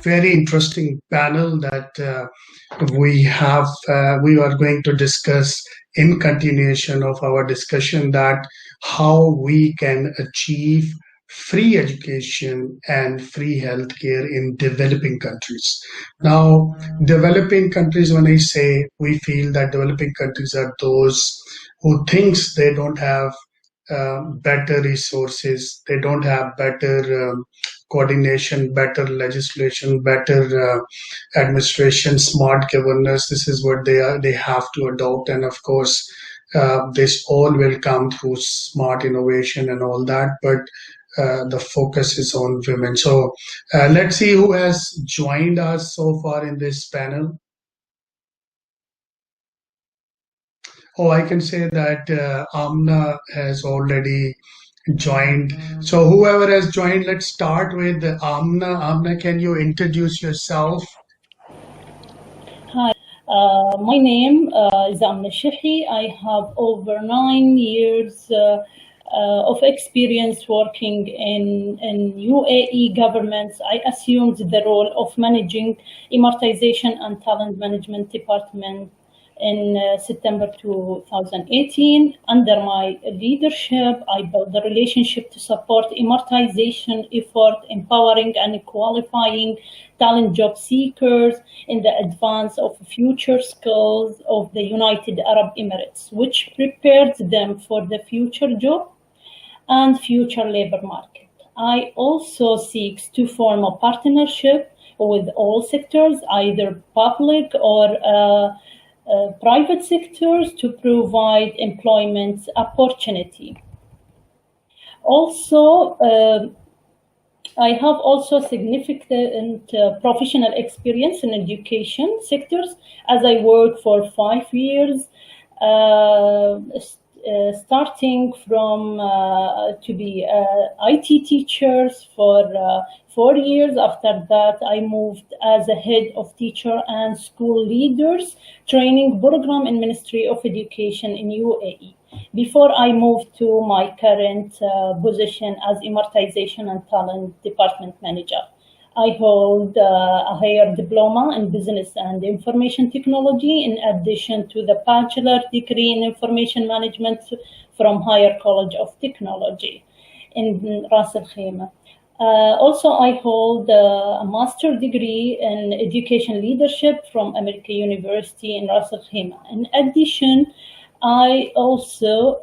very interesting panel that we are going to discuss in continuation of our discussion that how we can achieve free education and free healthcare in developing countries. Now, developing countries, when I say, we feel that developing countries are those who thinks they don't have better resources, they don't have better coordination, better legislation, better administration, smart governance. This is what they have to adopt, and of course, this all will come through smart innovation and all that. But the focus is on women. So let's see who has joined us so far in this panel. Oh, I can say that Amna has already joined. So whoever has joined, let's start with Amna. Amna, can you introduce yourself? Hi, my name is Amna Shehi. I have over 9 years of experience working in UAE governments. I assumed the role of managing immortization and talent management department in September 2018. Under my leadership, I built the relationship to support immortization effort, empowering and qualifying talent job seekers in the advance of future skills of the United Arab Emirates, which prepared them for the future job and future labor market. I also seek to form a partnership with all sectors, either public or private sectors, to provide employment opportunity. Also, I have also significant professional experience in education sectors, as I worked for 5 years, starting from to be IT teachers for 4 years. After that, I moved as a head of teacher and school leaders training program in Ministry of Education in UAE, before I moved to my current position as Immortization and Talent Department Manager. I hold a higher diploma in Business and Information Technology, in addition to the bachelor degree in Information Management from Higher College of Technology in Ras Al Khaimah. Also, I hold a master degree in Education Leadership from American University in Ras Al Khaimah. In addition, I also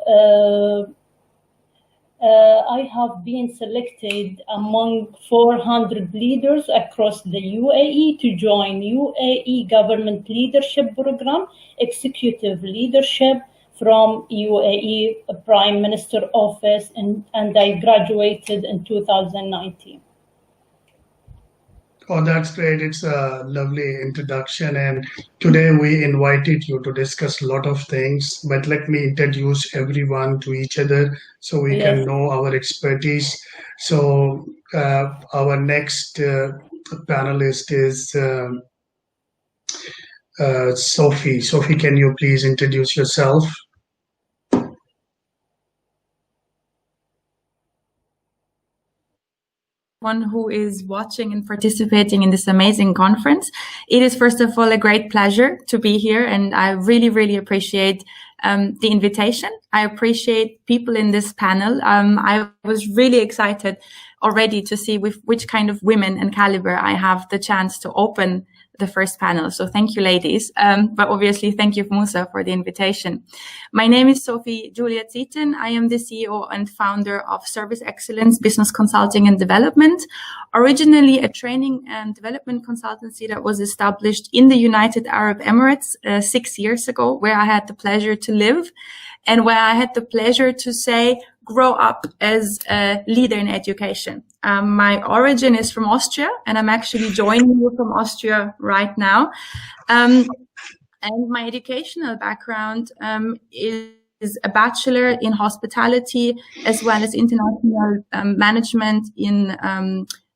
I have been selected among 400 leaders across the UAE to join UAE Government Leadership Program, Executive Leadership from UAE Prime Minister Office, and I graduated in 2019. Oh, that's great. It's a lovely introduction. And today we invited you to discuss a lot of things, but let me introduce everyone to each other so we can know our expertise. So our next panelist is Sophie. Sophie, can you please introduce yourself? One who is watching and participating in this amazing conference. It is, first of all, a great pleasure to be here, and I really, really appreciate the invitation. I appreciate people in this panel. I was really excited already to see with which kind of women and caliber I have the chance to open the first panel. So thank you, ladies. But obviously, thank you, Musa, for the invitation. My name is Sophie Juliet Zieten. I am the CEO and founder of Service Excellence Business Consulting and Development, originally a training and development consultancy that was established in the United Arab Emirates 6 years ago, where I had the pleasure to live and where I had the pleasure to grow up as a leader in education. My origin is from Austria, and I'm actually joining you from Austria right now. And my educational background is a bachelor in hospitality as well as international management in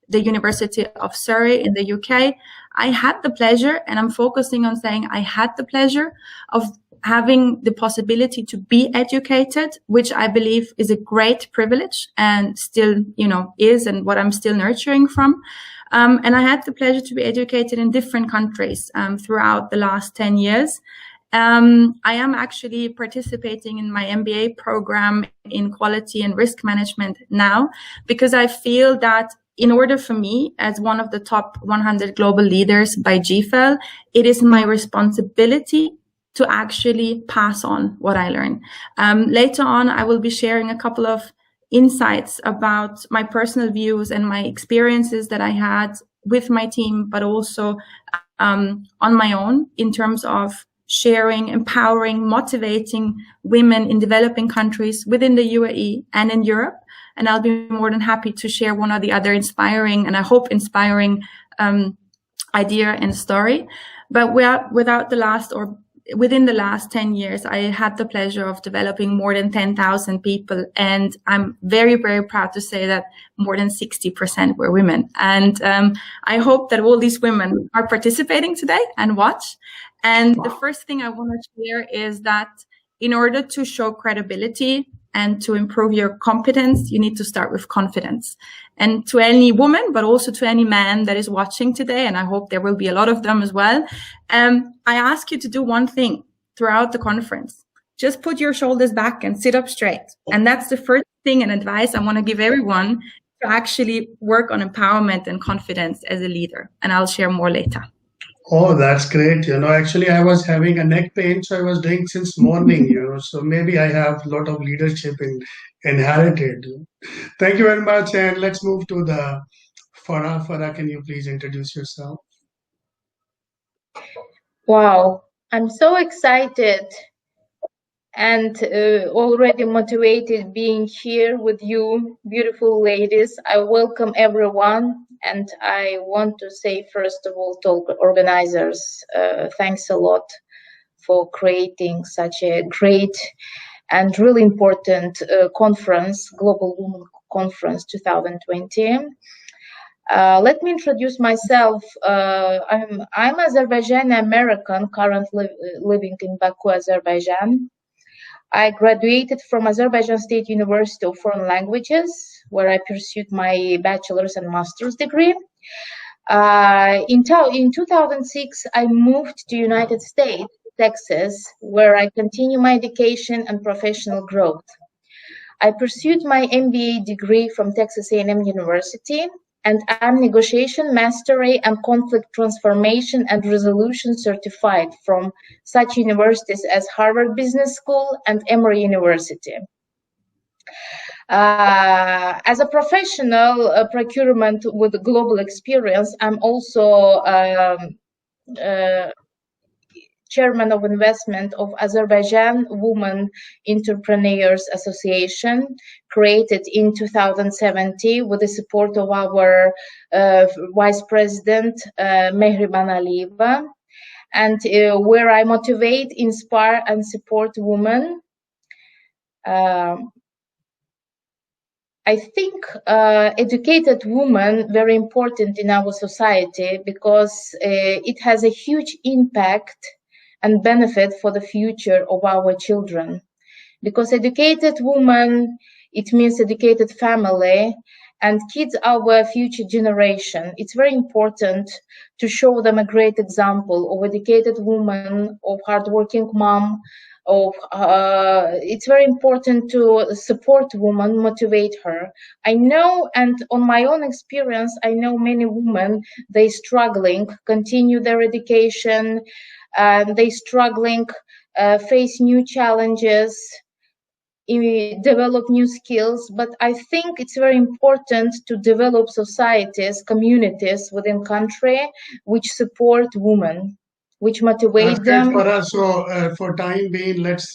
the University of Surrey in the UK. I had the pleasure, and I'm focusing on saying I had the pleasure of having the possibility to be educated, which I believe is a great privilege and still, is, and what I'm still nurturing from. And I had the pleasure to be educated in different countries throughout the last 10 years. I am actually participating in my MBA program in quality and risk management now, because I feel that in order for me, as one of the top 100 global leaders by GFEL, it is my responsibility to actually pass on what I learn. Later on, I will be sharing a couple of insights about my personal views and my experiences that I had with my team, but also on my own in terms of sharing, empowering, motivating women in developing countries within the UAE and in Europe. And I'll be more than happy to share one or the other inspiring, and I hope inspiring, idea and story. But within the last 10 years, I had the pleasure of developing more than 10,000 people. And I'm very, very proud to say that more than 60% were women. And I hope that all these women are participating today and watch. And the first thing I want to share is that in order to show credibility and to improve your competence, you need to start with confidence. And to any woman, but also to any man that is watching today, and I hope there will be a lot of them as well, I ask you to do one thing throughout the conference. Just put your shoulders back and sit up straight. And that's the first thing and advice I want to give everyone to actually work on empowerment and confidence as a leader. And I'll share more later. Oh, that's great. Actually, I was having a neck pain, so I was doing since morning, so maybe I have a lot of leadership inherited. Thank you very much. And let's move to the Farah. Farah, can you please introduce yourself? Wow, I'm so excited and already motivated being here with you, beautiful ladies. I welcome everyone, and I want to say, first of all, to organizers, thanks a lot for creating such a great and really important conference, Global Women Conference 2020. Let me introduce myself. I'm Azerbaijani American, currently living in Baku, Azerbaijan. I graduated from Azerbaijan State University of Foreign Languages, where I pursued my bachelor's and master's degree. In 2006, I moved to United States, Texas, where I continue my education and professional growth. I pursued my MBA degree from Texas A&M University, and I'm negotiation mastery and conflict transformation and resolution certified from such universities as Harvard Business School and Emory University. As a professional procurement with global experience, I'm also Chairman of Investment of Azerbaijan Women Entrepreneurs Association, created in 2017 with the support of our Vice President, Mehriban Aliyeva, and where I motivate, inspire, and support women. I think educated women very important in our society because it has a huge impact and benefit for the future of our children. Because educated woman, it means educated family, and kids are our future generation. It's very important to show them a great example of educated woman, of hardworking mom, it's very important to support women, motivate her. I know, and on my own experience, I know many women, they struggling, continue their education, and they struggling, face new challenges, develop new skills. But I think it's very important to develop societies, communities within country which support women, which motivate them. So for time being, let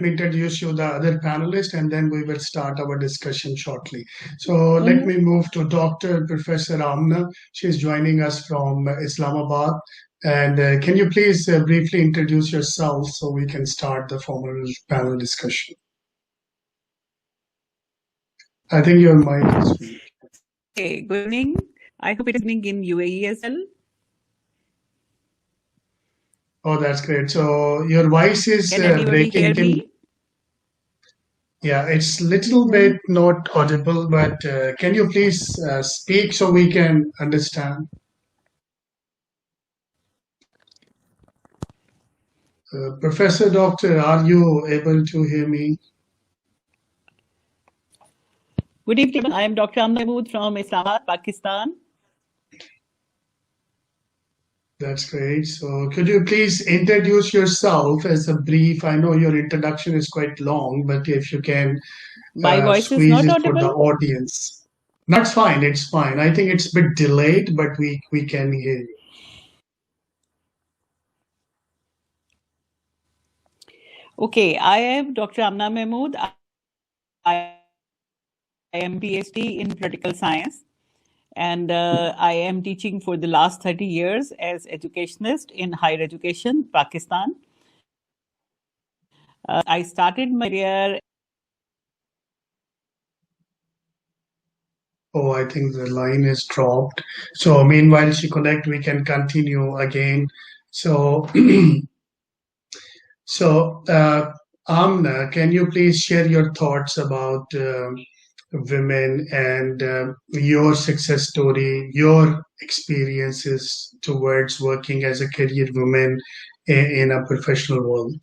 me introduce you the other panelists, and then we will start our discussion shortly. So let me move to Dr. Professor Amna. She's joining us from Islamabad. And can you please briefly introduce yourself so we can start the formal panel discussion? I think your mic is free. Hey, good evening. I hope it is evening in UAE as well. Oh, that's great. So your voice is breaking. Yeah, it's little bit not audible, but can you please speak so we can understand? Professor Doctor, are you able to hear me? Good evening. I am Dr. Amna Mahmood from Islamabad, Pakistan. That's great. So could you please introduce yourself as a brief? I know your introduction is quite long, but if you can My voice is squeeze not it for the audible. audience. That's fine. It's fine. I think it's a bit delayed, but we can hear you. Okay, I am Dr. Amna Mahmood. I am PhD in political science, and I am teaching for the last 30 years as educationist in higher education, Pakistan. I started my career. Oh, I think the line is dropped. So meanwhile she connect, we can continue again. So Amna, can you please share your thoughts about women and your success story, your experiences towards working as a career woman in a professional world?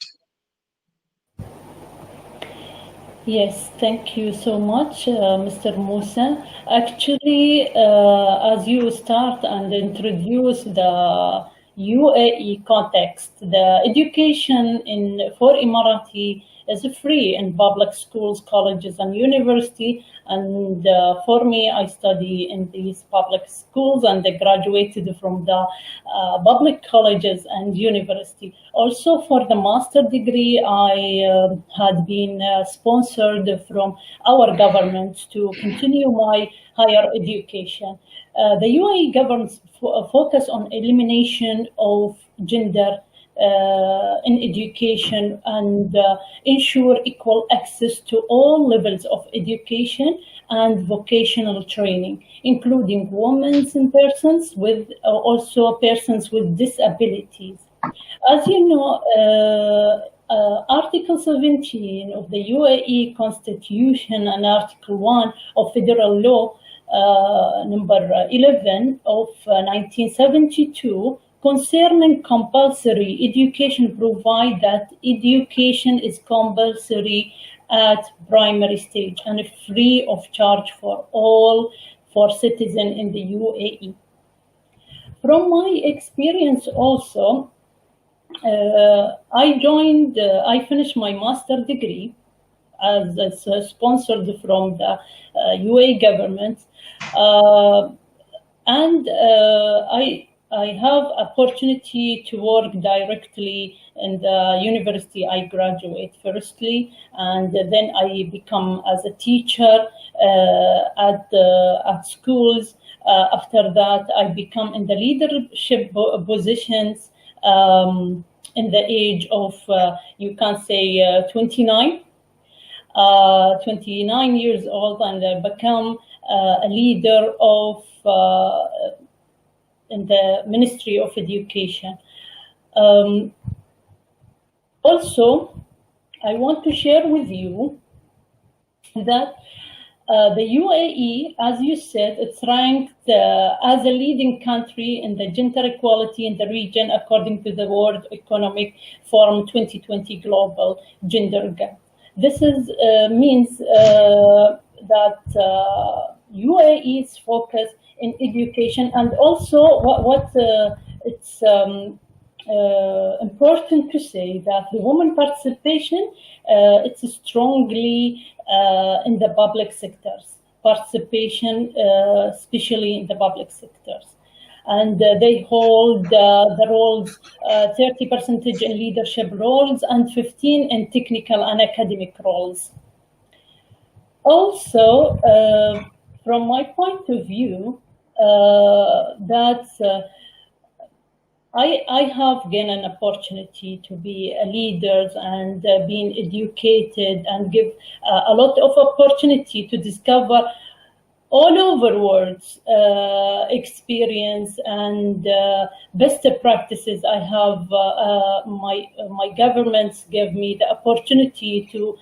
Yes, thank you so much, Mr. Musa. Actually, as you start and introduce the UAE context, the education for Emirati is free in public schools, colleges, and university. And for me, I study in these public schools and I graduated from the public colleges and university. Also, for the master degree, I had been sponsored from our government to continue my higher education. The UAE government focus on elimination of gender in education and ensure equal access to all levels of education and vocational training, including women and persons with also persons with disabilities. As you know, Article 17 of the UAE Constitution and Article 1 of Federal Law number 11 of 1972 concerning compulsory education provide that education is compulsory at primary stage and free of charge for all for citizens in the UAE. From my experience also, I finished my master degree as sponsored from the UAE government, and I have opportunity to work directly in the university I graduate firstly, and then I become as a teacher at schools. After that, I become in the leadership positions in the age of, you can say, 29. 29 years old, and I become a leader of in the Ministry of Education. Also, I want to share with you that the UAE, as you said, it's ranked as a leading country in the gender equality in the region according to the World Economic Forum 2020 Global Gender Gap. This means that UAE's focus in education, and also what it's important to say that the women participation it's strongly in the public sectors. Participation, especially in the public sectors. And they hold the roles 30% in leadership roles and 15% in technical and academic roles. Also, from my point of view, that I have gained an opportunity to be a leader and being educated and give a lot of opportunity to discover all over world experience and best practices. I have my governments gave me the opportunity to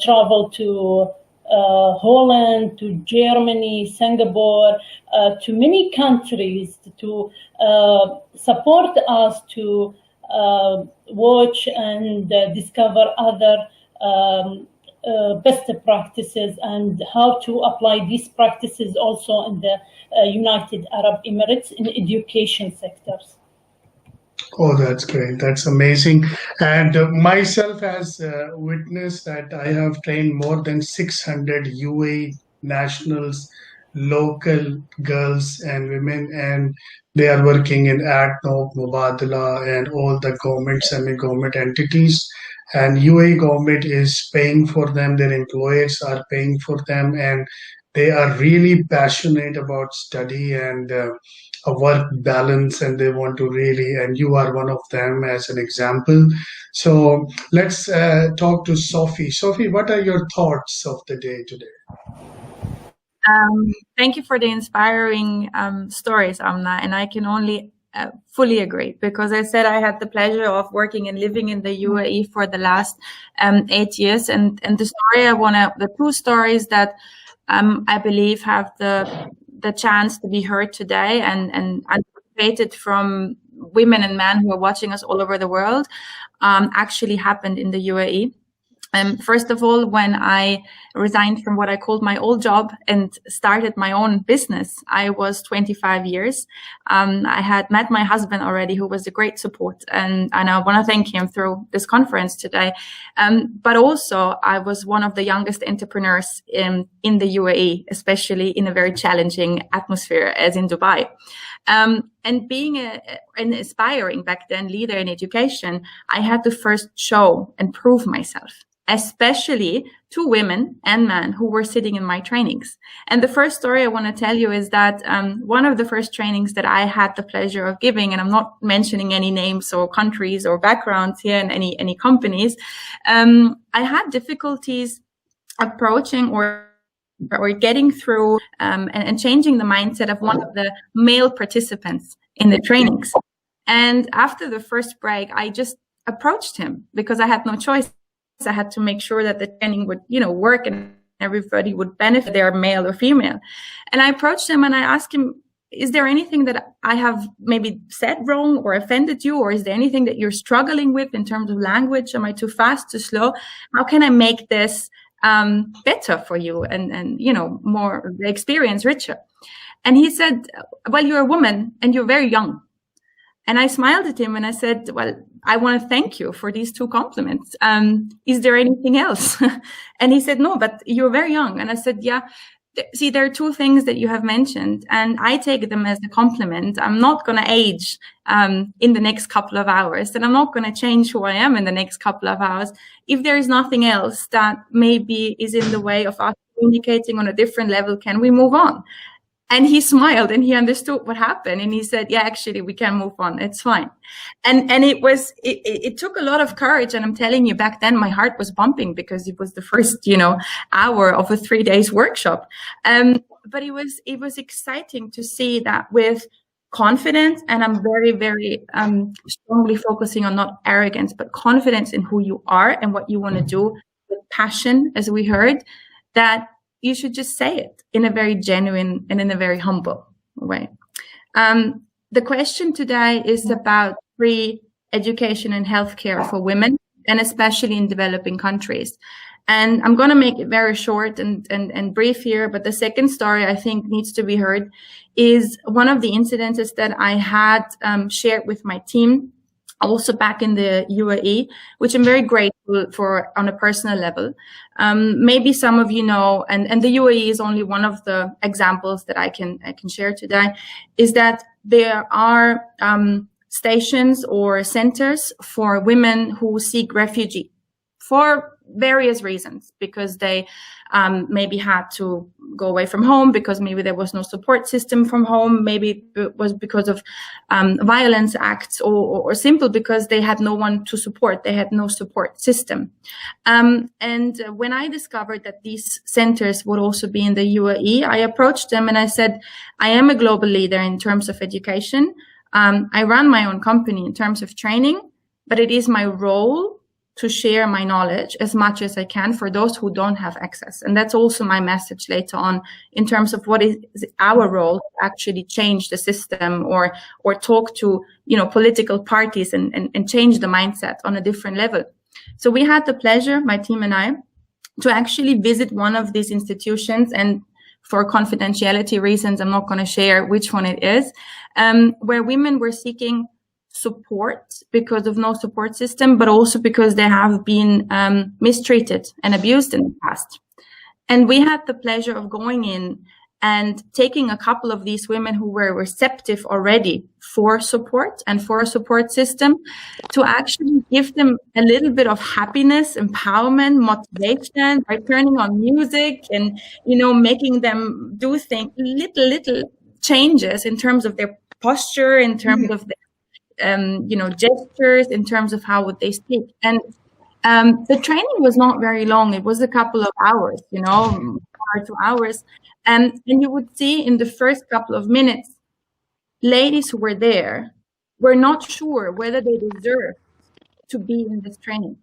travel to Holland, to Germany, Singapore, to many countries to support us to watch and discover other best practices and how to apply these practices also in the United Arab Emirates in education sectors. Oh, that's great. That's amazing. And myself has witnessed that I have trained more than 600 UAE nationals, local girls and women, and they are working in ADNOC, Mubadala, and all the government, semi-government entities. And UAE government is paying for them, their employers are paying for them, and they are really passionate about study and a work balance, and they want to really, and you are one of them as an example. So let's talk to Sophie. Sophie, what are your thoughts of the day today? Thank you for the inspiring stories, Amna, and I can only fully agree, because I said I had the pleasure of working and living in the UAE for the last 8 years, and the story the two stories that I believe have the chance to be heard today and anticipated from women and men who are watching us all over the world actually happened in the UAE. First of all, when I resigned from what I called my old job and started my own business, I was 25 years. I had met my husband already, who was a great support, and I want to thank him through this conference today. But also, I was one of the youngest entrepreneurs in the UAE, especially in a very challenging atmosphere as in Dubai. And being an aspiring back then leader in education, I had to first show and prove myself, especially to women and men who were sitting in my trainings. And the first story I want to tell you is that one of the first trainings that I had the pleasure of giving, and I'm not mentioning any names or countries or backgrounds here and any companies, I had difficulties approaching or getting through and changing the mindset of one of the male participants in the trainings. And after the first break, I just approached him because I had no choice. I had to make sure that the training would, work and everybody would benefit, they are male or female. And I approached him and I asked him, is there anything that I have maybe said wrong or offended you? Or is there anything that you're struggling with in terms of language? Am I too fast, too slow? How can I make this better for you and more the experience richer? And he said, well, you're a woman and you're very young. And I smiled at him and I said, well, I want to thank you for these two compliments. Is there anything else? And he said, no, but you're very young. And I said, yeah, see, there are two things that you have mentioned, and I take them as a compliment. I'm not going to age in the next couple of hours, and I'm not going to change who I am in the next couple of hours. If there is nothing else that maybe is in the way of us communicating on a different level, can we move on? And he smiled and he understood what happened. And he said, yeah, actually, we can move on. It's fine. And it took a lot of courage. And I'm telling you, back then, my heart was bumping because it was the first, hour of a 3 days workshop. But it was exciting to see that with confidence, and I'm very, very strongly focusing on not arrogance, but confidence in who you are and what you want to do with passion, as we heard, that you should just say it in a very genuine and in a very humble way. The question today is about free education and healthcare for women, and especially in developing countries. And I'm going to make it very short and brief here, but the second story I think needs to be heard is one of the incidences that I had shared with my team, also back in the UAE, which I'm very grateful for on a personal level. Maybe some of you know, and the UAE is only one of the examples that I can share today, is that there are stations or centers for women who seek refugee for various reasons, because they maybe had to go away from home, because maybe there was no support system from home, maybe it was because of violence acts, or simple because they had no one to support, they had no support system. And when I discovered that these centers would also be in the UAE, I approached them and I said, I am a global leader in terms of education. I run my own company in terms of training, but it is my role to share my knowledge as much as I can for those who don't have access. And that's also my message later on in terms of what is our role to actually change the system, or talk to, political parties and change the mindset on a different level. So we had the pleasure, my team and I, to actually visit one of these institutions, and for confidentiality reasons, I'm not going to share which one it is, where women were seeking support because of no support system, but also because they have been mistreated and abused in the past. And we had the pleasure of going in and taking a couple of these women who were receptive already for support and for a support system, to actually give them a little bit of happiness, empowerment, motivation by turning on music and, making them do things, little changes in terms of their posture, in terms of their gestures, in terms of how would they speak. And the training was not very long. It was a couple of hours, 1 or 2 hours. And you would see in the first couple of minutes, ladies who were there were not sure whether they deserved to be in this training.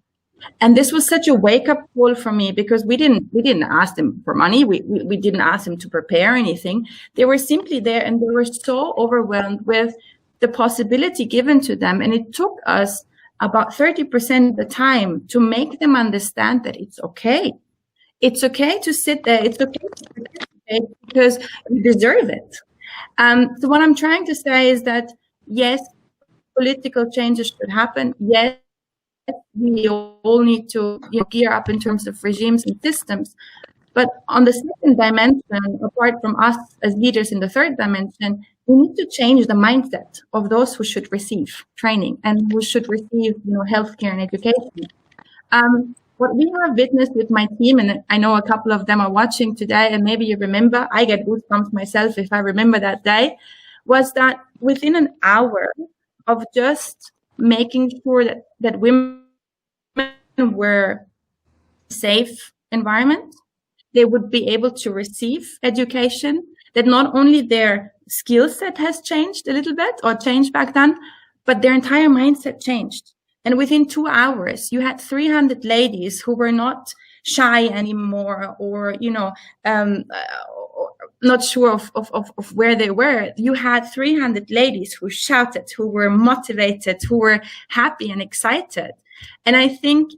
And this was such a wake-up call for me, because we didn't ask them for money. We didn't ask them to prepare anything. They were simply there, and they were so overwhelmed with the possibility given to them. And it took us about 30% of the time to make them understand that it's okay. It's okay to sit there. It's okay to participate because you deserve it. So what I'm trying to say is that, yes, political changes should happen. Yes, we all need to gear up in terms of regimes and systems. But on the second dimension, apart from us as leaders in the third dimension, we need to change the mindset of those who should receive training and who should receive, healthcare and education. What we have witnessed with my team, and I know a couple of them are watching today, and maybe you remember, I get goosebumps myself if I remember that day, was that within an hour of just making sure that women were safe environment, they would be able to receive education, that not only their skill set has changed a little bit or changed back then, but their entire mindset changed. And within 2 hours, you had 300 ladies who were not shy anymore, or, not sure of where they were. You had 300 ladies who shouted, who were motivated, who were happy and excited. And I think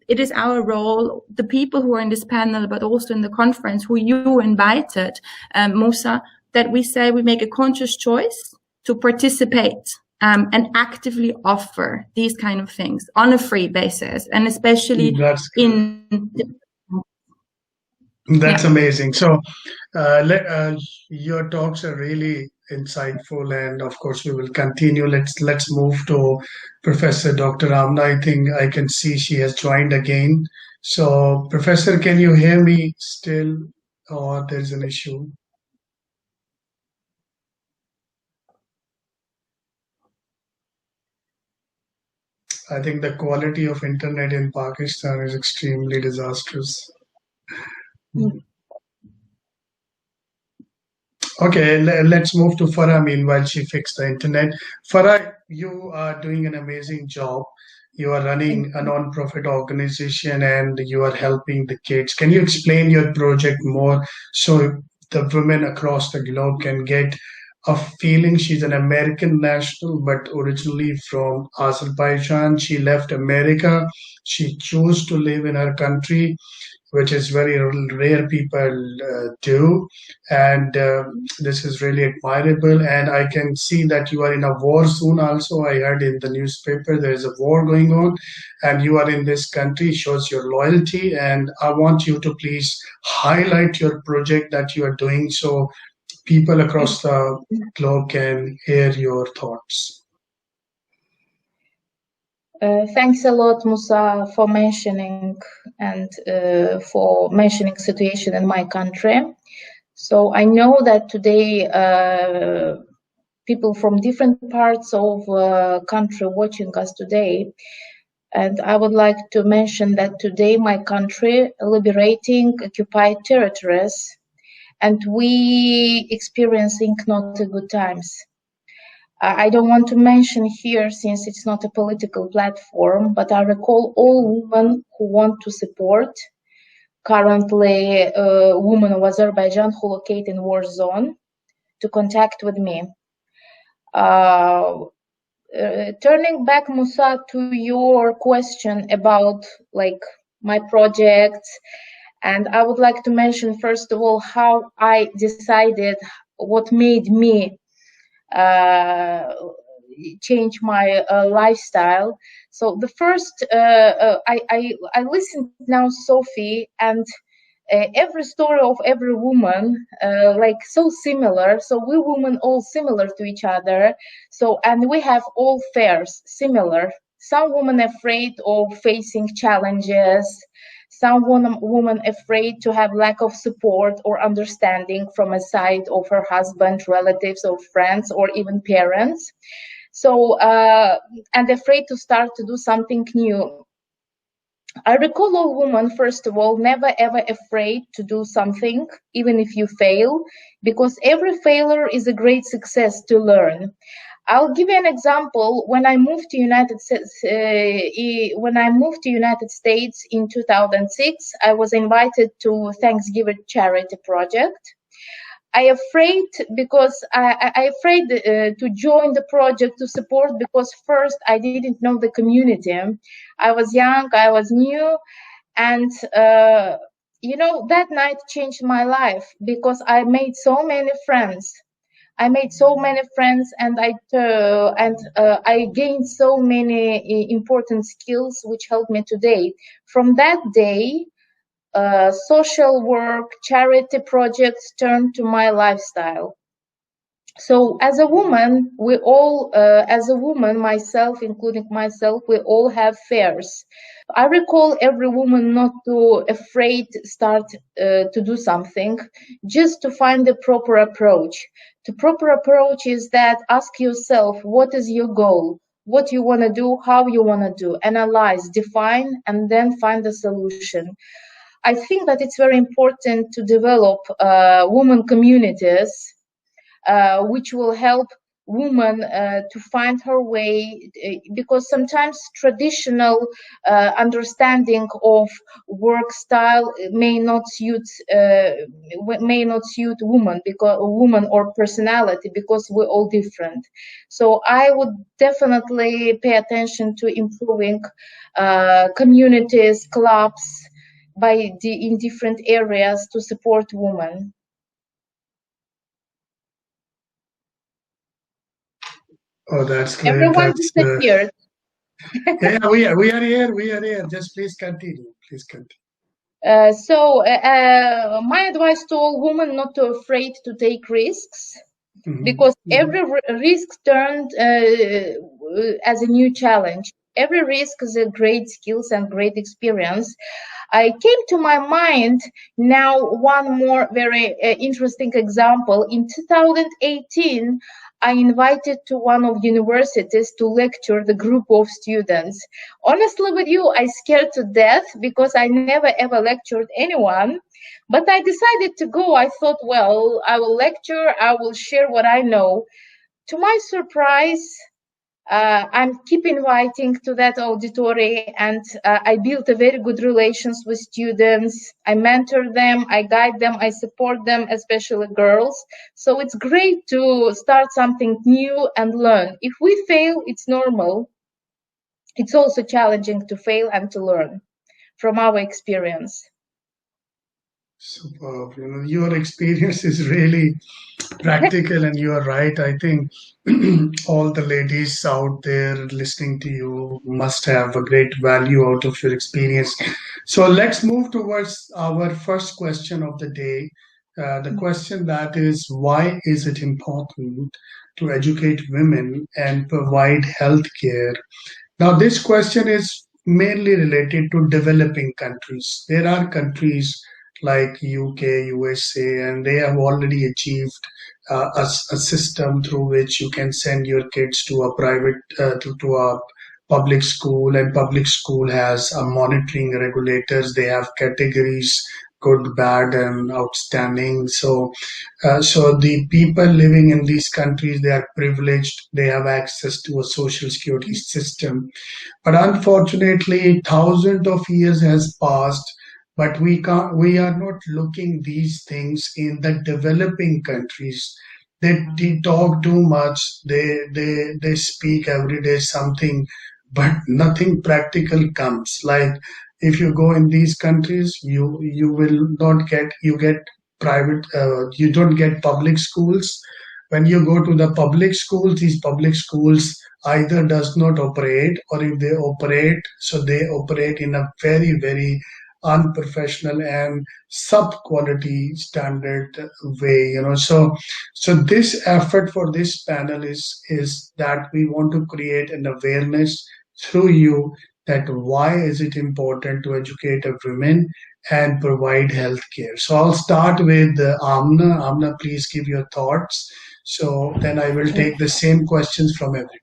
it is our role, the people who are in this panel, but also in the conference, who you invited, Musa, that we say we make a conscious choice to participate and actively offer these kind of things on a free basis, and especially That's amazing. So your talks are really insightful, and of course we will continue. Let's move to Professor Dr. Amna. I think I can see she has joined again. So Professor, can you hear me still, or there's an issue? I think the quality of internet in Pakistan is extremely disastrous. Okay, let's move to Farah. Meanwhile, she fixed the internet. Farah, you are doing an amazing job. You are running a non-profit organization and you are helping the kids. Can you explain your project more so the women across the globe can get a feeling? She's an American national, but originally from Azerbaijan. She left America. She chose to live in her country, which is very rare people do. And this is really admirable. And I can see that you are in a war zone also. I heard in the newspaper there is a war going on, and you are in this country, shows your loyalty. And I want you to please highlight your project that you are doing so people across the globe can hear your thoughts. Thanks a lot, Musa, for mentioning situation in my country. So I know that today people from different parts of country watching us today, and I would like to mention that today my country liberating occupied territories, and we experiencing not a good times. I don't want to mention here since it's not a political platform, but I recall all women who want to support. Currently, a woman of Azerbaijan who locate in war zone to contact with me. Turning back, Musa, to your question about like my projects, and I would like to mention first of all how I decided what made me change my lifestyle. So the first, I listened now, Sophie, and every story of every woman like so similar. So we women all similar to each other. So and we have all fears similar. Some women afraid of facing challenges. Some woman afraid to have lack of support or understanding from a side of her husband, relatives, or friends, or even parents. So and afraid to start to do something new. I recall a woman, first of all, never ever afraid to do something, even if you fail, because every failure is a great success to learn. I'll give you an example. When I moved to United States in 2006, I was invited to Thanksgiving charity project. I afraid because I afraid to join the project to support because first I didn't know the community. I was young, I was new, and that night changed my life because I made so many friends. And I gained so many important skills which helped me today. From that day, social work, charity projects turned to my lifestyle. So as a woman, myself, including myself, we all have fears. I recall every woman not to afraid start to do something, just to find the proper approach. The proper approach is that ask yourself, what is your goal? What you want to do, how you want to do, analyze, define, and then find the solution. I think that it's very important to develop women communities which will help women to find her way, because sometimes traditional understanding of work style may not suit women, because woman or personality, because we're all different. So I would definitely pay attention to improving communities, clubs in different areas to support women. Oh, that's great. Everyone disappeared. Yeah, we are here. We are here. Just please continue. Please continue. So my advice to all women not to afraid to take risks, because every risk turned as a new challenge. Every risk is a great skills and great experience. I came to my mind now one more very interesting example. In 2018, I invited to one of universities to lecture the group of students. Honestly with you, I scared to death because I never ever lectured anyone. But I decided to go. I thought, well, I will lecture, I will share what I know. To my surprise, I'm keep inviting to that auditory, and I built a very good relations with students. I mentor them, I guide them, I support them, especially girls. So it's great to start something new and learn. If we fail, it's normal. It's also challenging to fail and to learn from our experience. Superb. Your experience is really practical, and you are right. I think all the ladies out there listening to you must have a great value out of your experience. So let's move towards our first question of the day. The question that is, why is it important to educate women and provide health care Now, this question is mainly related to developing countries. There are countries like UK, USA, and they have already achieved a system through which you can send your kids to a private to a public school, and public school has a monitoring regulators. They have categories: good, bad, and outstanding. So the people living in these countries, they are privileged. They have access to a social security system, but unfortunately, thousands of years has passed, but we are not looking these things in the developing countries. They talk too much. They speak every day something, but nothing practical comes. Like if you go in these countries, you will not get you get private. You don't get public schools. When you go to the public schools, these public schools either does not operate, or if they operate, so they operate in a very unprofessional and sub quality standard way, so this effort for this panel is that we want to create an awareness through you, that why is it important to educate a women and provide health care. So I'll start with Amna, please give your thoughts, so then I will take the same questions from everyone.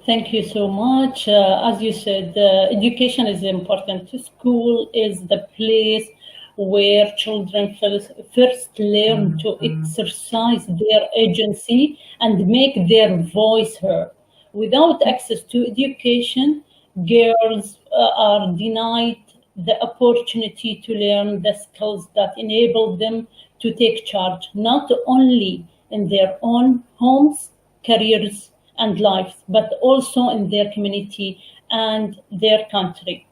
Thank you so much. As you said, education is important. School is the place where children first learn to exercise their agency and make their voice heard. Without access to education, girls are denied the opportunity to learn the skills that enable them to take charge, not only in their own homes, careers, and lives, but also in their community and their country.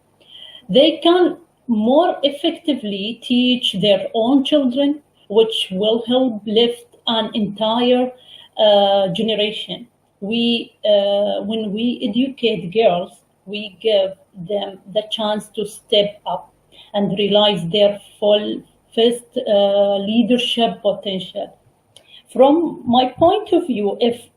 They can more effectively teach their own children, which will help lift an entire generation. When we educate girls, we give them the chance to step up and realize their full first leadership potential. From my point of view, if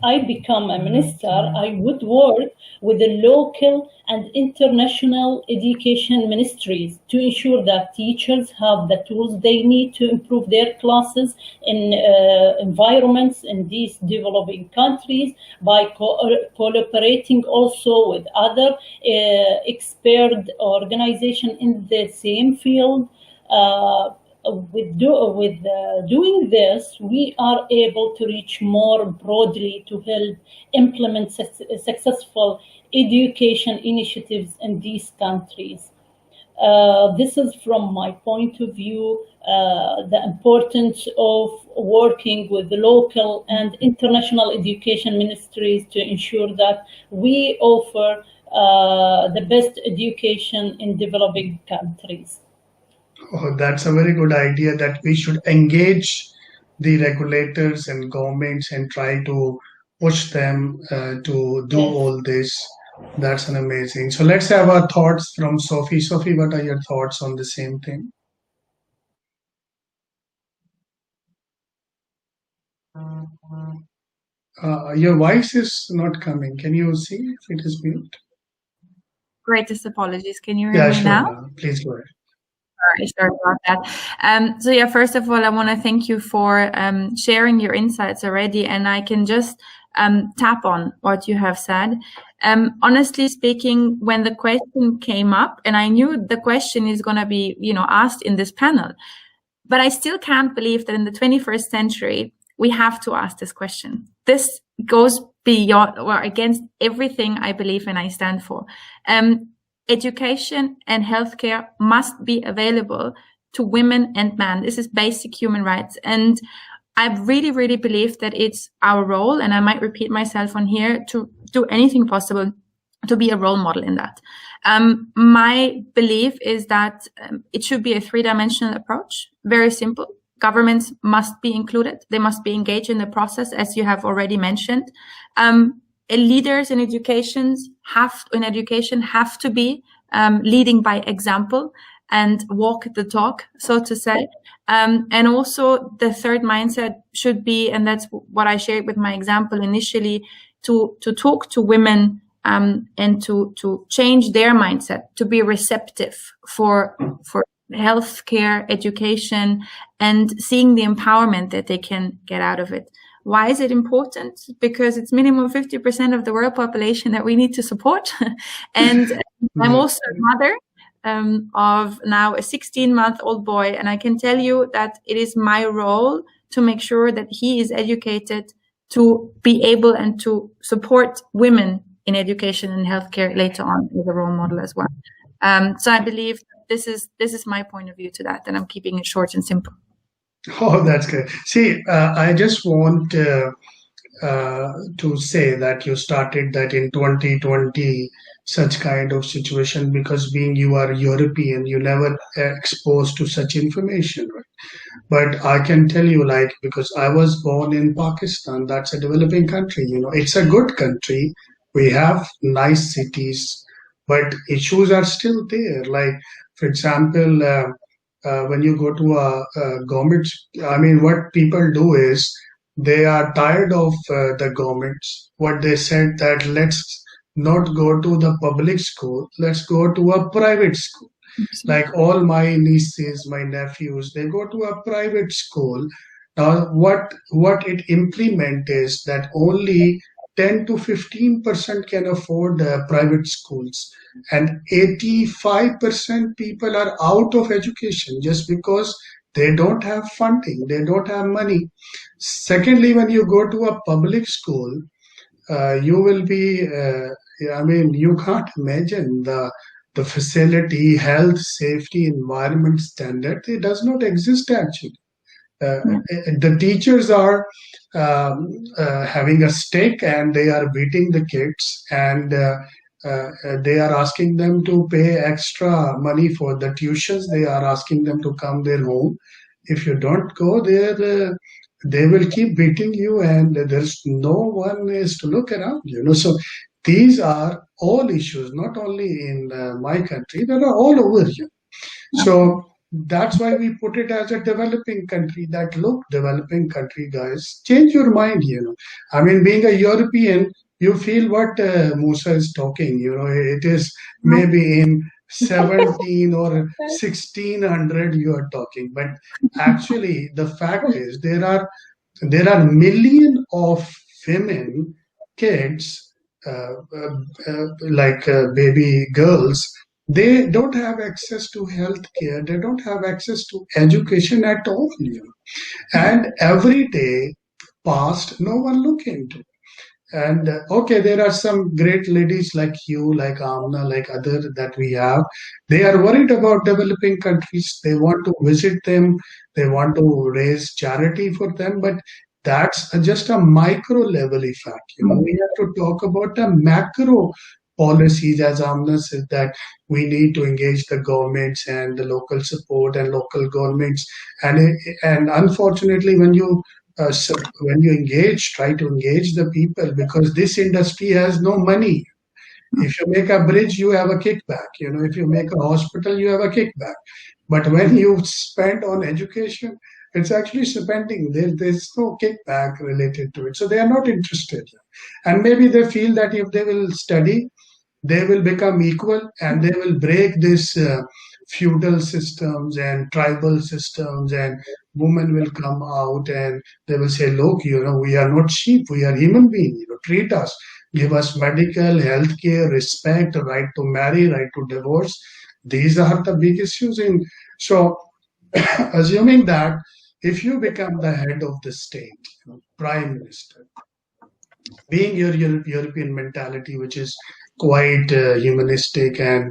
I become a minister, I would work with the local and international education ministries to ensure that teachers have the tools they need to improve their classes in environments in these developing countries, by cooperating also with other expert organizations in the same field. Doing this, we are able to reach more broadly to help implement successful education initiatives in these countries. This is from my point of view, the importance of working with the local and international education ministries to ensure that we offer the best education in developing countries. Oh, that's a very good idea, that we should engage the regulators and governments and try to push them to do Yes. all this. That's an amazing. So let's have our thoughts from Sophie. Sophie, what are your thoughts on the same thing? Your voice is not coming. Can you see if it is mute? Greatest apologies. Can you hear Yeah, me sure. now? Please go ahead. Sorry about that. So yeah, first of all, I want to thank you for sharing your insights already, and I can just tap on what you have said. Honestly speaking, when the question came up, and I knew the question is going to be, asked in this panel, but I still can't believe that in the 21st century, we have to ask this question. This goes beyond or against everything I believe and I stand for. Education and healthcare must be available to women and men. This is basic human rights. And I really, really believe that it's our role, and I might repeat myself on here, to do anything possible to be a role model in that. My belief is that it should be a three-dimensional approach, very simple. Governments must be included. They must be engaged in the process, as you have already mentioned. Leaders in education have to be leading by example. and walk the talk, so to say. And also the third mindset should be, and that's what I shared with my example initially, to talk to women and to change their mindset, to be receptive for healthcare, education, and seeing the empowerment that they can get out of it. Why is it important? Because it's minimum 50% of the world population that we need to support. And I'm also a mother of now a 16-month-old boy, and I can tell you that it is my role to make sure that he is educated to be able and to support women in education and healthcare later on as a role model as well. So I believe this is my point of view to that, and I'm keeping it short and simple. Oh, that's good. See, I just want to say that you started that in 2020, such kind of situation, because being you are European, you never exposed to such information, right? But I can tell you, like, because I was born in Pakistan, that's a developing country, it's a good country. We have nice cities, but issues are still there. Like, for example, when you go to a government, I mean, what people do is they are tired of the governments. What they said that let's not go to the public school, let's go to a private school. Like all my nieces, my nephews, they go to a private school. Now, what it implement is that only 10 to 15% can afford private schools, and 85% people are out of education just because they don't have funding, they don't have money. Secondly, when you go to a public school, you will be, I mean, you can't imagine the facility, health, safety, environment standard. It does not exist actually. The teachers are having a stick and they are beating the kids, and they are asking them to pay extra money for the tuitions. They are asking them to come their home. If you don't go there, they will keep beating you, and there's no one is to look around, So these are all issues, not only in my country, they are all over here. So that's why we put it as a developing country. That look, developing country, guys, change your mind. I mean, being a European, you feel what Musa is talking. It is maybe in 17 or 1600 you are talking, but actually the fact is there are million of women, kids, like baby girls. They don't have access to health care. They don't have access to education at all. And every day past, no one look into. And okay, there are some great ladies like you, like Amna, like other that we have. They are worried about developing countries. They want to visit them. They want to raise charity for them. But that's just a micro level effect. We have to talk about the macro policies, as Amna said, that we need to engage the governments and the local support and local governments. And unfortunately, so when you try to engage the people, because this industry has no money. If you make a bridge, you have a kickback. If you make a hospital, you have a kickback. But when you spend on education, it's actually spending. There's no kickback related to it. So they are not interested. And maybe they feel that if they will study, they will become equal and they will break this feudal systems and tribal systems, and women will come out and they will say, look, we are not sheep, we are human beings, treat us, give us medical, health care, respect, right to marry, right to divorce. These are the big issues. So assuming that if you become the head of the state, prime minister, being your European mentality, which is quite humanistic and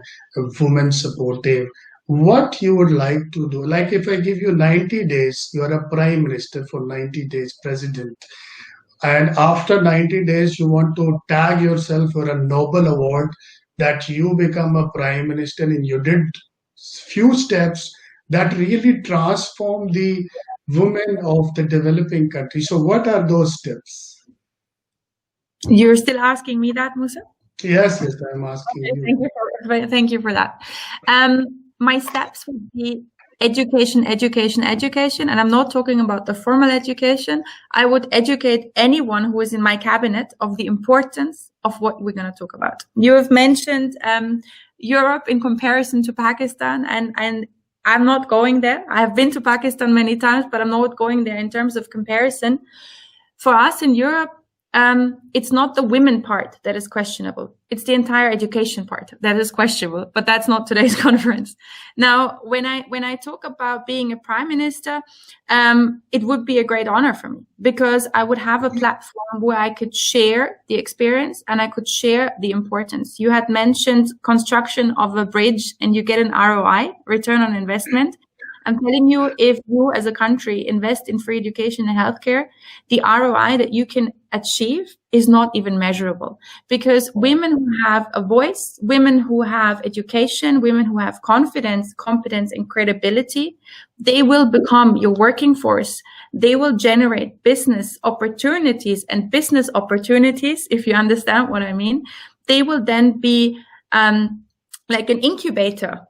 woman supportive, what you would like to do? Like if I give you 90 days, you are a prime minister for 90 days, president, and after 90 days, you want to tag yourself for a Nobel Award that you become a prime minister and you did few steps that really transform the women of the developing country. So what are those steps? You're still asking me that, Musa? Yes, I'm asking you. Thank you for that. my steps would be education, education, education. And I'm not talking about the formal education. I would educate anyone who is in my cabinet of the importance of what we're going to talk about. You have mentioned Europe in comparison to Pakistan, and I'm not going there. I have been to Pakistan many times, but I'm not going there in terms of comparison. For us in Europe, it's not the women part that is questionable. It's the entire education part that is questionable, but that's not today's conference. Now, when I talk about being a prime minister, it would be a great honor for me because I would have a platform where I could share the experience and I could share the importance. You had mentioned construction of a bridge and you get an ROI, return on investment. I'm telling you, if you as a country invest in free education and healthcare, the ROI that you can achieve is not even measurable, because women who have a voice, women who have education, women who have confidence, competence, and credibility, they will become your working force. They will generate business opportunities, and business opportunities, if you understand what I mean, they will then be like an incubator.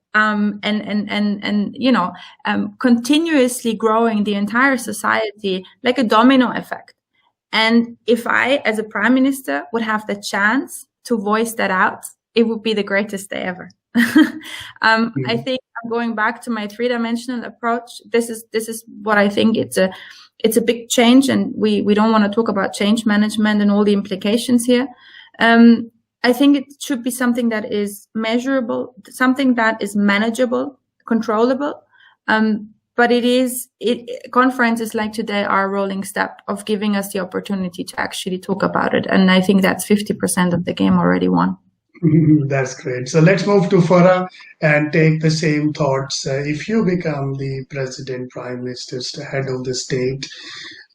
Continuously growing the entire society like a domino effect. And if I, as a prime minister, would have the chance to voice that out, it would be the greatest day ever. I think I'm going back to my three-dimensional approach. This is what I think it's a big change, and we don't want to talk about change management and all the implications here. I think it should be something that is measurable, something that is manageable, controllable. But conferences like today are a rolling step of giving us the opportunity to actually talk about it. And I think that's 50% of the game already won. That's great. So let's move to Farah and take the same thoughts. If you become the president, prime minister, head of the state,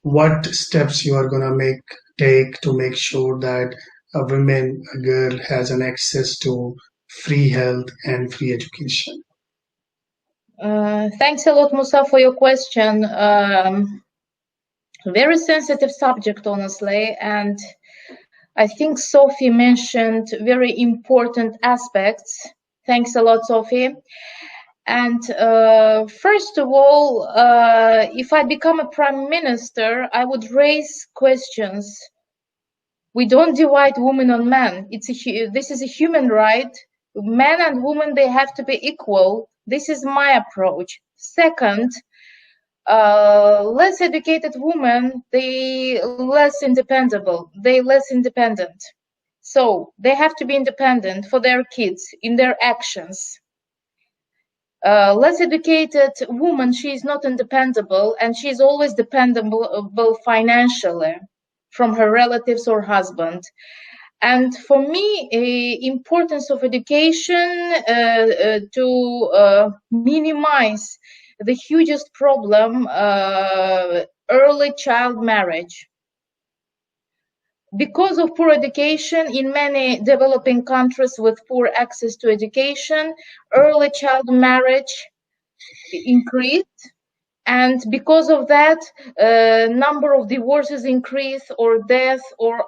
what steps you are going to take to make sure that a girl has an access to free health and free education? Thanks a lot, Musa, for your question. Very sensitive subject, honestly, and I think Sophie mentioned very important aspects. Thanks a lot, Sophie. And first of all, if I become a prime minister, I would raise questions. We don't divide women on men. This is a human right. Men and women, they have to be equal. This is my approach. Second, less educated women, they less independent. So they have to be independent for their kids in their actions. Less educated woman, she is not independable, and she is always dependable financially from her relatives or husband. And for me, importance of education to minimize the hugest problem, early child marriage. Because of poor education in many developing countries with poor access to education, early child marriage increased. And because of that, number of divorces increase, or death, or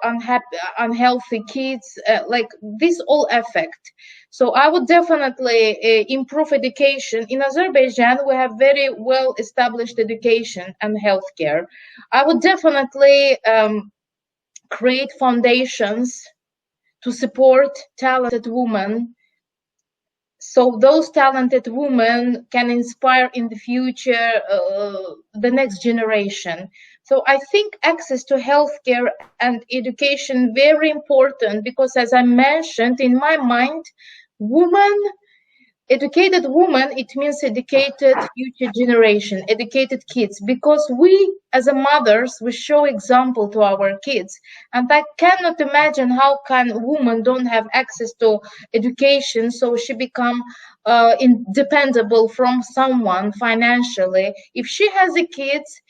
unhealthy kids, like this all affect. So I would definitely improve education. In Azerbaijan, we have very well established education and healthcare. I would definitely create foundations to support talented women, so those talented women can inspire in the future the next generation. So I think access to healthcare and education very important, because as I mentioned, in my mind, educated woman, it means educated future generation, educated kids, because we as a mothers, we show example to our kids. And I cannot imagine how can a woman don't have access to education, so she become independable from someone financially. If she has a kids,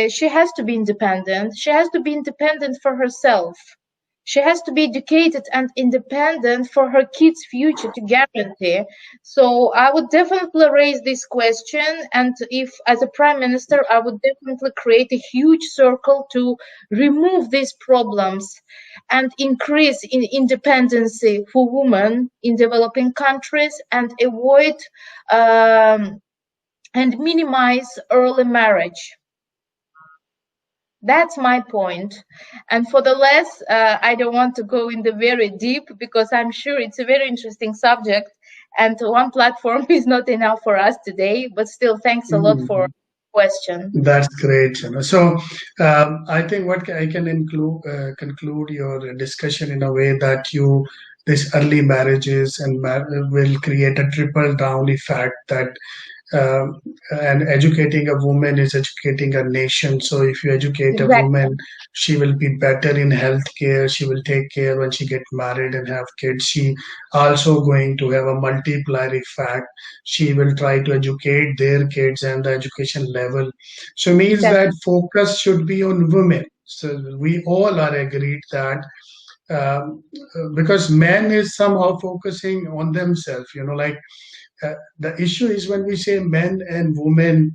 she has to be independent. She has to be independent for herself. She has to be educated and independent for her kids' future to guarantee. So I would definitely raise this question, and if as a prime minister, I would definitely create a huge circle to remove these problems and increase in independency for women in developing countries and avoid and minimize early marriage. That's my point. And for the less, I don't want to go in the very deep because I'm sure it's a very interesting subject and one platform is not enough for us today, but still thanks a lot for question. That's great. So I think what I can conclude your discussion in a way that this early marriages and will create a triple down effect that um, and educating a woman is educating a nation. So if you educate a woman, she will be better in healthcare. She will take care when she get married and have kids. She also going to have a multiplier effect. She will try to educate their kids and the education level. So means that focus should be on women. So we all are agreed that because men is somehow focusing on themselves, like the issue is when we say men and women,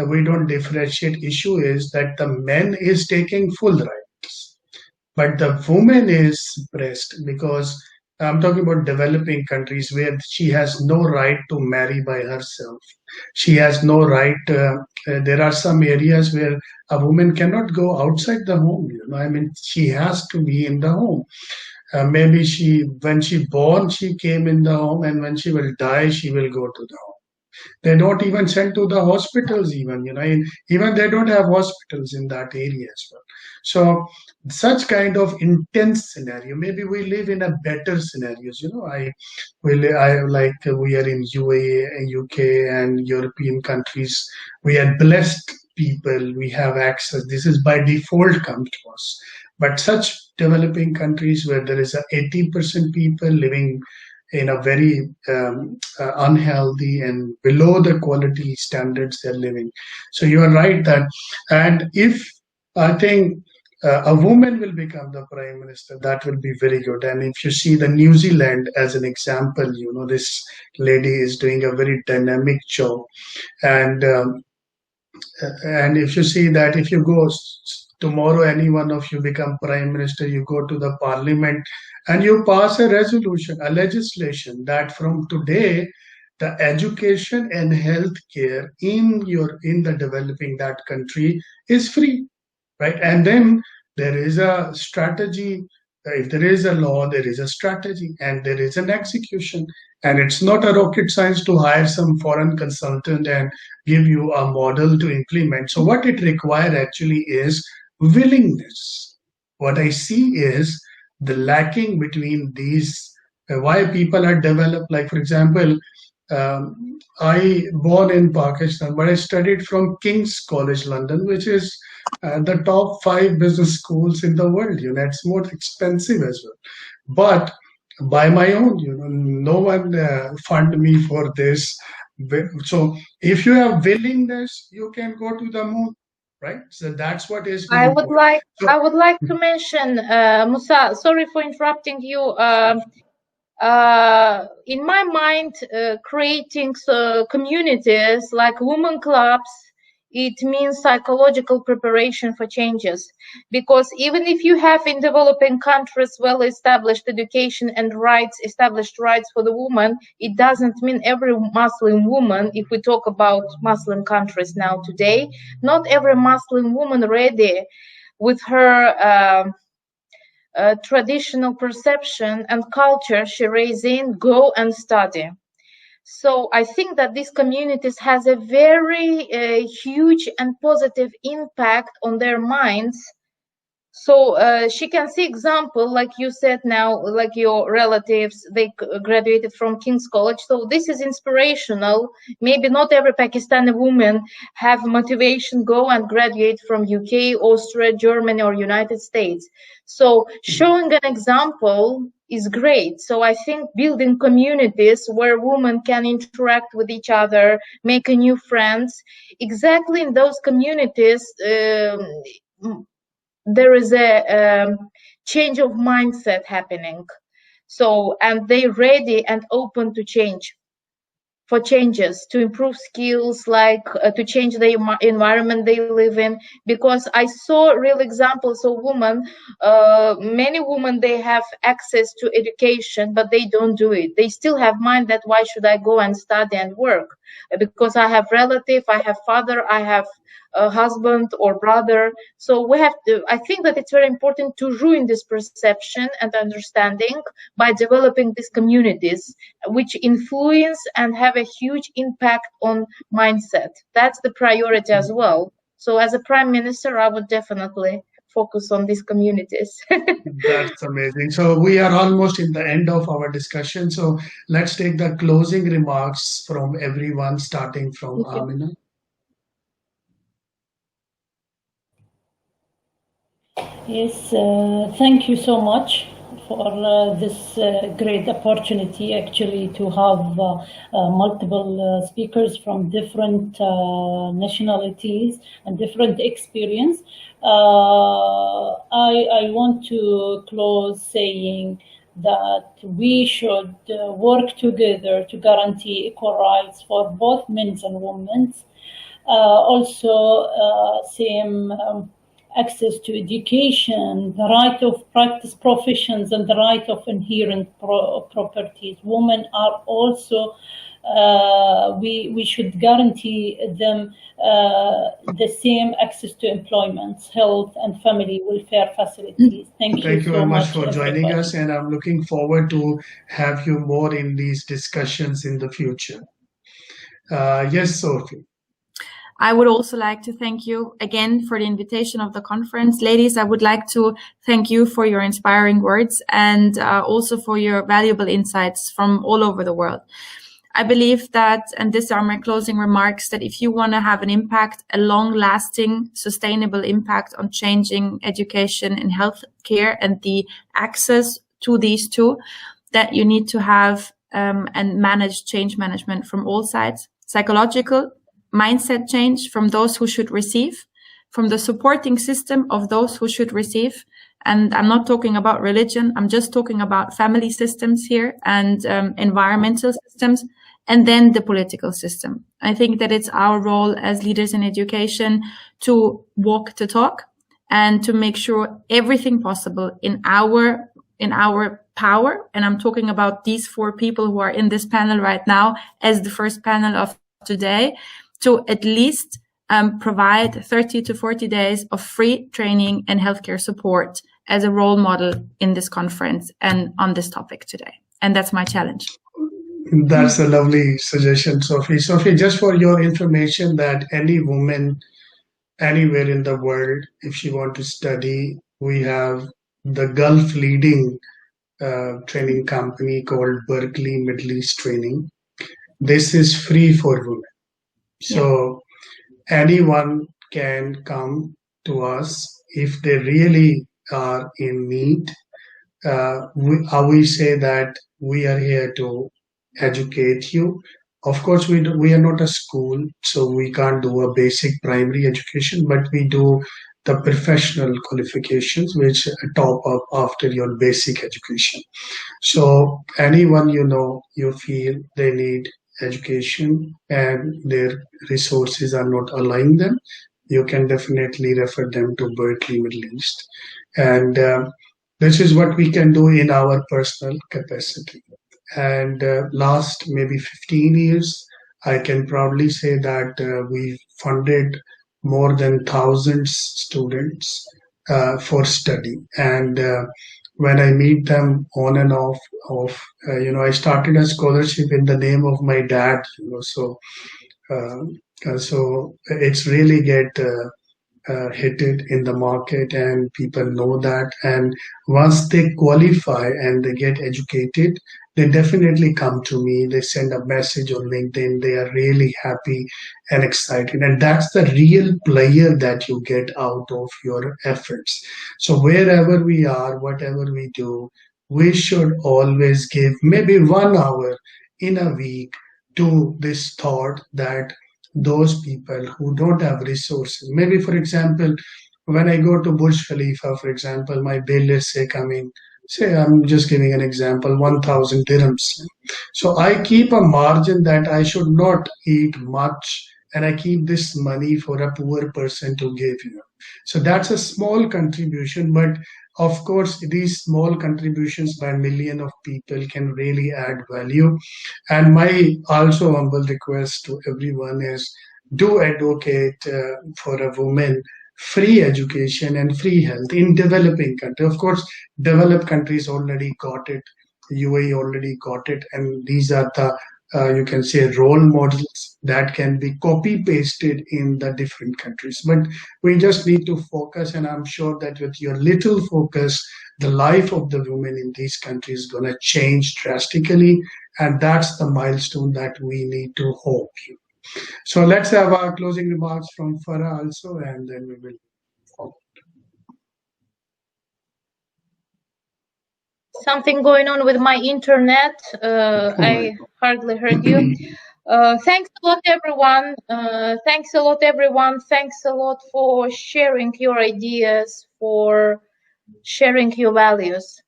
we don't differentiate. Issue is that the men is taking full rights, but the woman is suppressed because I'm talking about developing countries where she has no right to marry by herself. She has no right. There are some areas where a woman cannot go outside the home. I mean, she has to be in the home. Maybe when she born, she came in the home, and when she will die, she will go to the home. They don't even send to the hospitals, even they don't have hospitals in that area as well. So such kind of intense scenario. Maybe we live in a better scenarios. We are in UAE, UK, and European countries. We are blessed people. We have access. This is by default come to us. But such developing countries where there is a 80% people living in a very unhealthy and below the quality standards they're living. So you are right that, and if I think a woman will become the prime minister, that will be very good. And if you see the New Zealand as an example, this lady is doing a very dynamic job. And if you see that if you go tomorrow, any one of you become prime minister, you go to the parliament and you pass a resolution, a legislation that from today, the education and healthcare in the developing that country is free, right? And then there is a strategy. If there is a law, there is a strategy and there is an execution. And it's not a rocket science to hire some foreign consultant and give you a model to implement. So what it requires actually is willingness. What I see is the lacking between these, why people are developed. Like, for example, I born in Pakistan, but I studied from King's College London, which is the top 5 business schools in the world. It's more expensive as well. But by my own, no one fund me for this. So if you have willingness, you can go to the moon, right? So that's what is very important. I would like to mention, Musa, sorry for interrupting you. In my mind, creating communities like women clubs, it means psychological preparation for changes. Because even if you have in developing countries well-established education and established rights for the woman, it doesn't mean every Muslim woman, if we talk about Muslim countries now today, not every Muslim woman ready with her traditional perception and culture she raised in, go and study. So I think that these communities has a very huge and positive impact on their minds. So she can see example, like you said now, like your relatives, they graduated from King's College. So this is inspirational. Maybe not every Pakistani woman have motivation go and graduate from UK, Austria, Germany, or United States. So showing an example is great. So I think building communities where women can interact with each other, make a new friends, exactly in those communities, there is a change of mindset happening. So, and they're ready and open to change, for changes, to improve skills, like to change the environment they live in. Because I saw real examples of women, many women, they have access to education, but they don't do it. They still have mind that why should I go and study and work? Because I have relative, I have father, I have a husband or brother. So we have to, I think that it's very important to ruin this perception and understanding by developing these communities which influence and have a huge impact on mindset. That's the priority as well. So as a prime minister, I would definitely focus on these communities. That's amazing. So we are almost in the end of our discussion. So let's take the closing remarks from everyone, starting from Amina. Yes, thank you so much for this great opportunity, actually, to have multiple speakers from different nationalities and different experience. I want to close saying that we should work together to guarantee equal rights for both men and women. Also, same access to education, the right of practice professions, and the right of inherent properties. Women are also, we should guarantee them the same access to employment, health, and family welfare facilities. Thank you Thank you very so much much for joining everybody. us, and I'm looking forward to have you more in these discussions in the future. Yes, Sophie. I would also like to thank you again for the invitation of the conference. Ladies, I would like to thank you for your inspiring words and also for your valuable insights from all over the world. I believe that, and these are my closing remarks, that if you want to have an impact, a long-lasting, sustainable impact on changing education and healthcare and the access to these two, that you need to have and manage change management from all sides: psychological, mindset change from those who should receive, from the supporting system of those who should receive. And I'm not talking about religion. I'm just talking about family systems here and environmental systems, and then the political system. I think that it's our role as leaders in education to walk the talk and to make sure everything possible in our power. And I'm talking about these 4 people who are in this panel right now as the first panel of today, to at least provide 30 to 40 days of free training and healthcare support as a role model in this conference and on this topic today. And that's my challenge. That's a lovely suggestion, Sophie. Sophie, just for your information, that any woman anywhere in the world, if she want to study, we have the Gulf leading training company called Berkeley Middle East Training. This is free for women. So anyone can come to us if they really are in need. We say that we are here to educate you. Of course, we are not a school, so we can't do a basic primary education, but we do the professional qualifications, which top up after your basic education. So anyone you feel they need education and their resources are not allowing them, you can definitely refer them to Berkeley Middle East. And this is what we can do in our personal capacity. And last maybe 15 years, I can proudly say that we funded more than 1,000 students for study. And when I meet them on and off, I started a scholarship in the name of my dad. So it's really get hit it in the market, and people know that. And once they qualify and they get educated, they definitely come to me. They send a message on LinkedIn. They are really happy and excited. And that's the real player that you get out of your efforts. So wherever we are, whatever we do, we should always give maybe 1 hour in a week to this thought that those people who don't have resources, maybe for example, when I go to Burj Khalifa, for example, my bill is say coming, say I'm just giving an example, 1,000 dirhams. So I keep a margin that I should not eat much, and I keep this money for a poor person to give you. So that's a small contribution, but of course, these small contributions by million of people can really add value. And my also humble request to everyone is do advocate for a woman free education and free health in developing country. Of course, developed countries already got it. UAE already got it, and these are the you can say role models that can be copy pasted in the different countries. But we just need to focus, and I'm sure that with your little focus, the life of the women in these countries is going to change drastically, and that's the milestone that we need to hope. So let's have our closing remarks from Farah also, and then we will follow. Something going on with my internet. I hardly heard you. Thanks a lot, everyone. Thanks a lot, everyone. Thanks a lot for sharing your ideas, for sharing your values.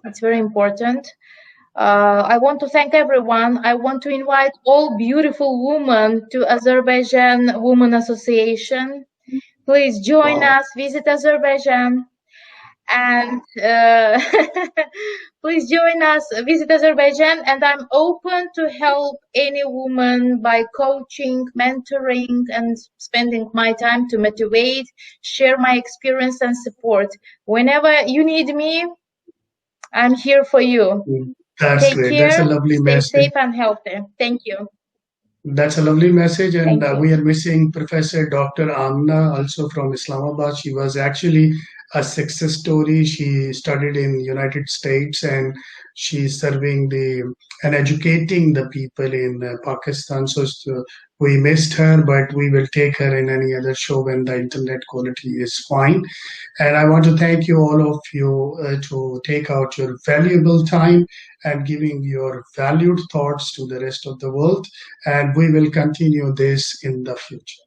It's very important. I want to thank everyone. I want to invite all beautiful women to Azerbaijan Women Association. Please join us, visit Azerbaijan, and please join us, visit Azerbaijan, and I'm open to help any woman by coaching, mentoring, and spending my time to motivate, share my experience and support. Whenever you need me, I'm here for you. That's Take great. care, That's a lovely stay message. safe and healthy. Thank you. That's a lovely message, and Thank you. we are missing Professor Dr. Amna, also from Islamabad. She was actually a success story. She studied in United States, and she's serving the and educating the people in Pakistan. So we missed her, but we will take her in any other show when the internet quality is fine. And I want to thank you, all of you, to take out your valuable time and giving your valued thoughts to the rest of the world. And we will continue this in the future.